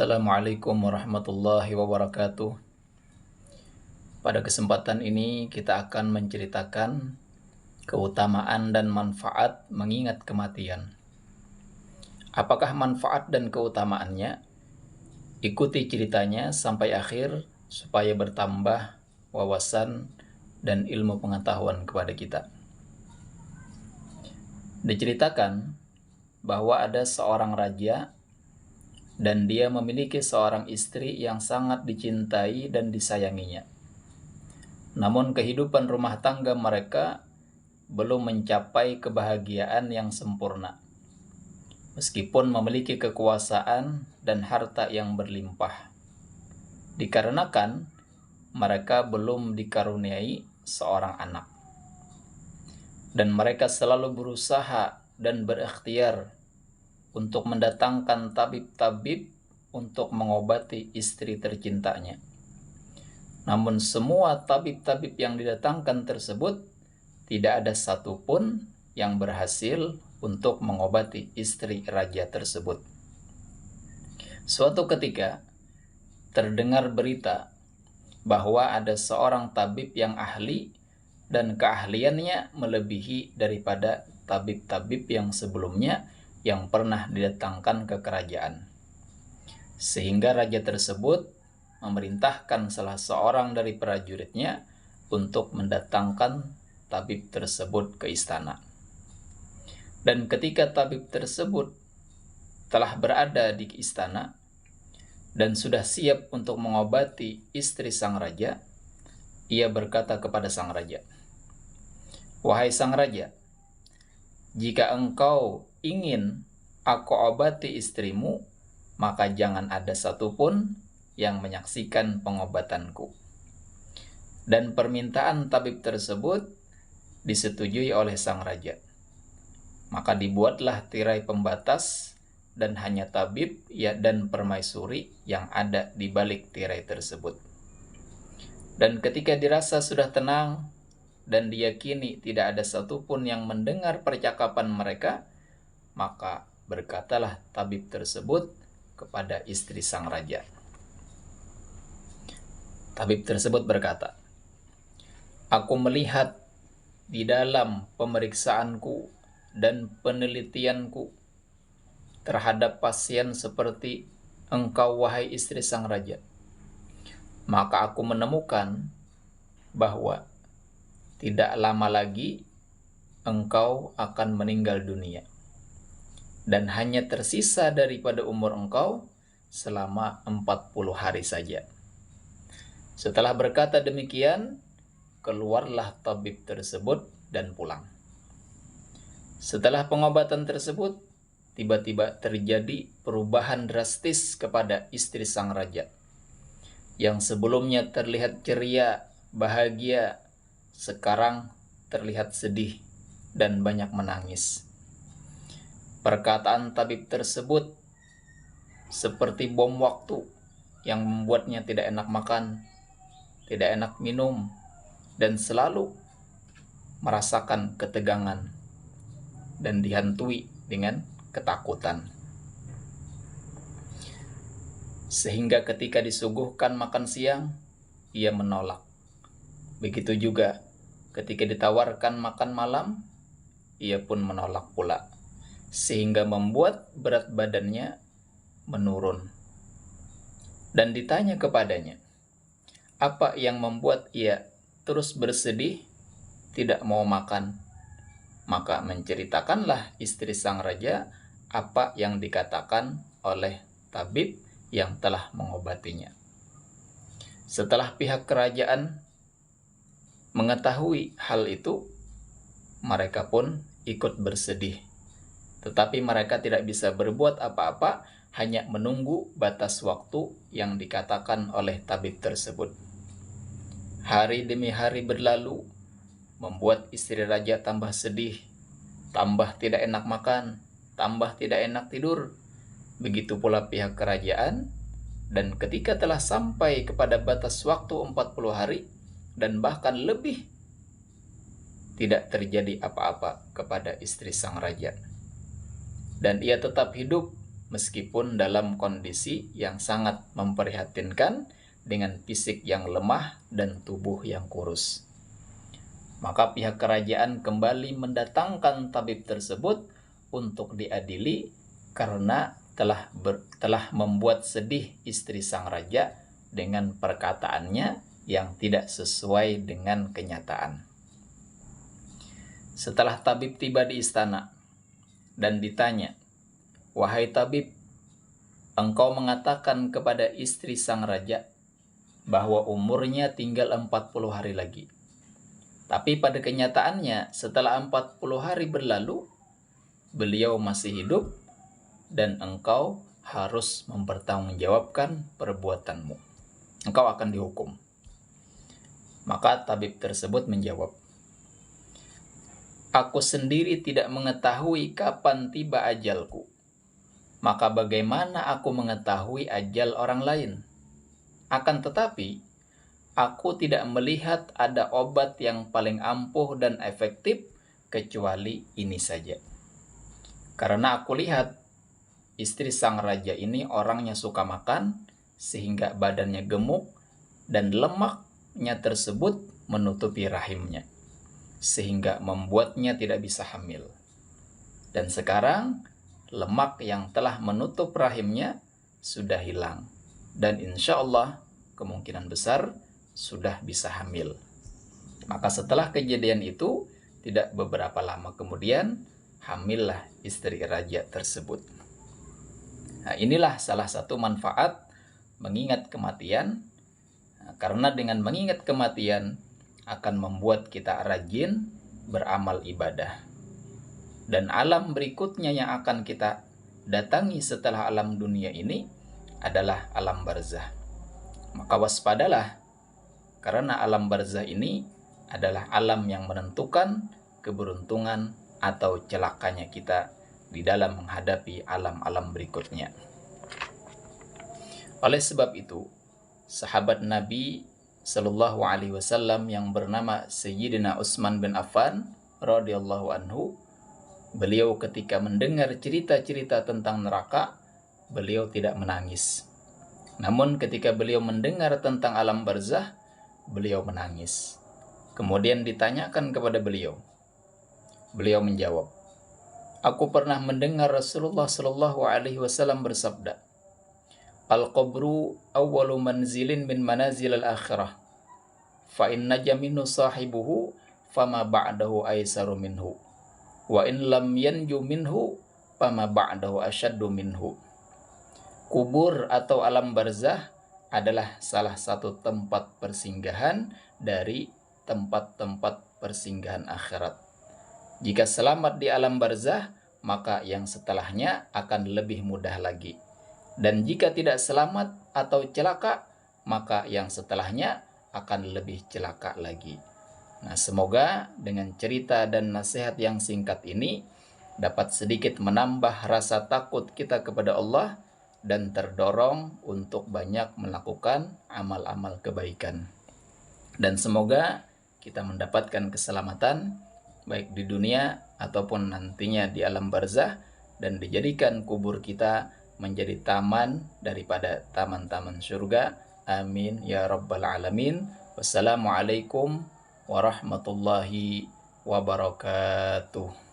Assalamualaikum warahmatullahi wabarakatuh. Pada kesempatan ini kita akan menceritakan keutamaan dan manfaat mengingat kematian. Apakah manfaat dan keutamaannya? Ikuti ceritanya sampai akhir supaya bertambah wawasan dan ilmu pengetahuan kepada kita. Diceritakan bahwa ada seorang raja dan dia memiliki seorang istri yang sangat dicintai dan disayanginya. Namun kehidupan rumah tangga mereka belum mencapai kebahagiaan yang sempurna. Meskipun memiliki kekuasaan dan harta yang berlimpah. Dikarenakan mereka belum dikaruniai seorang anak. Dan mereka selalu berusaha dan berikhtiar untuk mendatangkan tabib-tabib untuk mengobati istri tercintanya. Namun semua tabib-tabib yang didatangkan tersebut tidak ada satupun yang berhasil untuk mengobati istri raja tersebut. Suatu ketika terdengar berita bahwa ada seorang tabib yang ahli dan keahliannya melebihi daripada tabib-tabib yang sebelumnya yang pernah didatangkan ke kerajaan. Sehingga raja tersebut memerintahkan salah seorang dari prajuritnya untuk mendatangkan tabib tersebut ke istana. Dan ketika tabib tersebut telah berada di istana dan sudah siap untuk mengobati istri sang raja, ia berkata kepada sang raja, "Wahai sang raja, jika engkau ingin aku obati istrimu, maka jangan ada satupun yang menyaksikan pengobatanku." Dan permintaan tabib tersebut disetujui oleh sang raja. Maka dibuatlah tirai pembatas dan hanya tabib dan permaisuri yang ada di balik tirai tersebut. Dan ketika dirasa sudah tenang dan diyakini tidak ada satupun yang mendengar percakapan mereka, maka berkatalah tabib tersebut kepada istri sang raja. Tabib tersebut berkata, "Aku melihat di dalam pemeriksaanku dan penelitianku terhadap pasien seperti engkau, wahai istri sang raja, maka aku menemukan bahwa tidak lama lagi engkau akan meninggal dunia. Dan hanya tersisa daripada umur engkau selama 40 hari saja." Setelah berkata demikian, keluarlah tabib tersebut dan pulang. Setelah pengobatan tersebut, tiba-tiba terjadi perubahan drastis kepada istri sang raja. Yang sebelumnya terlihat ceria, bahagia, sekarang terlihat sedih dan banyak menangis. Perkataan tabib tersebut seperti bom waktu yang membuatnya tidak enak makan, tidak enak minum, dan selalu merasakan ketegangan dan dihantui dengan ketakutan. Sehingga ketika disuguhkan makan siang, ia menolak. Begitu juga ketika ditawarkan makan malam, ia pun menolak pula. Sehingga membuat berat badannya menurun. Dan ditanya kepadanya, apa yang membuat ia terus bersedih, tidak mau makan? Maka menceritakanlah istri sang raja apa yang dikatakan oleh tabib yang telah mengobatinya. Setelah pihak kerajaan mengetahui hal itu, mereka pun ikut bersedih. Tetapi mereka tidak bisa berbuat apa-apa, hanya menunggu batas waktu yang dikatakan oleh tabib tersebut. Hari demi hari berlalu, membuat istri raja tambah sedih, tambah tidak enak makan, tambah tidak enak tidur. Begitu pula pihak kerajaan, dan ketika telah sampai kepada batas waktu 40 hari, dan bahkan lebih, tidak terjadi apa-apa kepada istri sang raja. Dan ia tetap hidup meskipun dalam kondisi yang sangat memprihatinkan dengan fisik yang lemah dan tubuh yang kurus. Maka pihak kerajaan kembali mendatangkan tabib tersebut untuk diadili karena telah membuat sedih istri sang raja dengan perkataannya yang tidak sesuai dengan kenyataan. Setelah tabib tiba di istana dan ditanya, "Wahai tabib, engkau mengatakan kepada istri sang raja bahwa umurnya tinggal 40 hari lagi. Tapi pada kenyataannya setelah 40 hari berlalu, beliau masih hidup dan engkau harus mempertanggungjawabkan perbuatanmu. Engkau akan dihukum." Maka tabib tersebut menjawab, "Aku sendiri tidak mengetahui kapan tiba ajalku. Maka bagaimana aku mengetahui ajal orang lain? Akan tetapi, aku tidak melihat ada obat yang paling ampuh dan efektif kecuali ini saja. Karena aku lihat istri sang raja ini orangnya suka makan sehingga badannya gemuk dan lemaknya tersebut menutupi rahimnya sehingga membuatnya tidak bisa hamil. Dan sekarang lemak yang telah menutup rahimnya sudah hilang dan insya Allah kemungkinan besar sudah bisa hamil." Maka setelah kejadian itu, tidak beberapa lama kemudian, hamillah istri raja tersebut. Nah, inilah salah satu manfaat mengingat kematian, karena dengan mengingat kematian akan membuat kita rajin beramal ibadah. Dan alam berikutnya yang akan kita datangi setelah alam dunia ini adalah alam barzah. Maka waspadalah, karena alam barzah ini adalah alam yang menentukan keberuntungan atau celakanya kita di dalam menghadapi alam-alam berikutnya. Oleh sebab itu, sahabat Nabi Shallallahu Alaihi Wasallam yang bernama Sayyidina Utsman bin Affan radhiyallahu anhu, beliau ketika mendengar cerita-cerita tentang neraka, beliau tidak menangis. Namun ketika beliau mendengar tentang alam barzah, beliau menangis. Kemudian ditanyakan kepada beliau. Beliau menjawab, "Aku pernah mendengar Rasulullah Shallallahu Alaihi Wasallam bersabda, Al-qabru awwalu manzilin min manazil al-akhirah. Fa in naja minhu sahibuhu, fama ba'dahu aisaru minhu. Wa in lam yanju minhu, fama ba'dahu asyaddu minhu." Kubur atau alam barzah adalah salah satu tempat persinggahan dari tempat-tempat persinggahan akhirat. Jika selamat di alam barzah, maka yang setelahnya akan lebih mudah lagi. Dan jika tidak selamat atau celaka, maka yang setelahnya akan lebih celaka lagi. Nah, semoga dengan cerita dan nasihat yang singkat ini dapat sedikit menambah rasa takut kita kepada Allah dan terdorong untuk banyak melakukan amal-amal kebaikan. Dan semoga kita mendapatkan keselamatan baik di dunia ataupun nantinya di alam barzah, dan dijadikan kubur kita menjadi taman daripada taman-taman surga. Amin ya rabbal alamin. Wassalamualaikum warahmatullahi wabarakatuh.